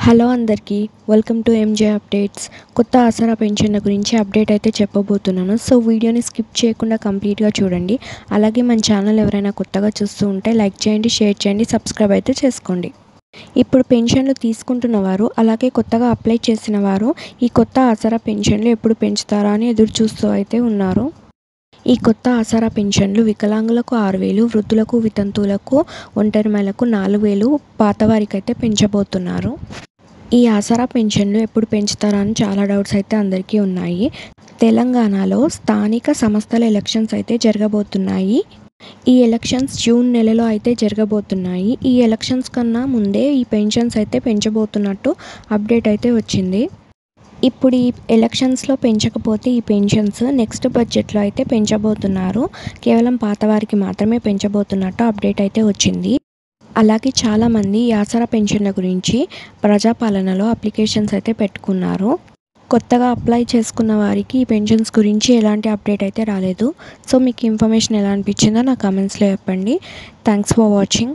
Hello అందరికీ welcome to M J updates. కొత్త ఆసరా పెన్షన్ల గురించి అప్డేట్ అయితే చెప్పబోతున్నాను. సో వీడియోని స్కిప్ చేయకుండా కంప్లీట్గా చూడండి. అలాగే మన ఛానల్ ఎవరైనా కొత్తగా చూస్తూ ఉంటే లైక్ చేయండి, షేర్ చేయండి, సబ్స్క్రైబ్ అయితే చేసుకోండి. ఇప్పుడు పెన్షన్లు తీసుకుంటున్న వారు, అలాగే కొత్తగా అప్లై చేసిన వారు ఈ కొత్త ఆసరా పెన్షన్లు ఎప్పుడు పెంచుతారా అని ఎదురు చూస్తూ అయితే ఉన్నారు. ఈ కొత్త ఆసరా పెన్షన్లు వికలాంగులకు 6,000, వృద్ధులకు, వితంతువులకు, ఒంటరి మహిళలకు 4,000, పాతవారికైతే పెంచబోతున్నారు. ఈ ఆసరా పెన్షన్లు ఎప్పుడు పెంచుతారా అని చాలా డౌట్స్ అయితే అందరికీ ఉన్నాయి. తెలంగాణలో స్థానిక సంస్థల ఎలక్షన్స్ అయితే జరగబోతున్నాయి. ఈ ఎలక్షన్స్ జూన్ నెలలో అయితే జరగబోతున్నాయి. ఈ ఎలక్షన్స్ కన్నా ముందే ఈ పెన్షన్స్ అయితే పెంచబోతున్నట్టు అప్డేట్ అయితే వచ్చింది. ఇప్పుడు ఈ ఎలక్షన్స్లో పెంచకపోతే ఈ పెన్షన్స్ నెక్స్ట్ బడ్జెట్లో అయితే పెంచబోతున్నారు. కేవలం పాతవారికి మాత్రమే పెంచబోతున్నట్టు అప్డేట్ అయితే వచ్చింది. అలాగే చాలామంది ఈ ఆసరా పెన్షన్ల గురించి ప్రజాపాలనలో అప్లికేషన్స్ అయితే పెట్టుకున్నారు. కొత్తగా అప్లై చేసుకున్న వారికి ఈ పెన్షన్స్ గురించి ఎలాంటి అప్డేట్ అయితే రాలేదు. సో మీకు ఇన్ఫర్మేషన్ ఎలా అనిపించిందో నా కామెంట్స్లో చెప్పండి. Thanks for watching.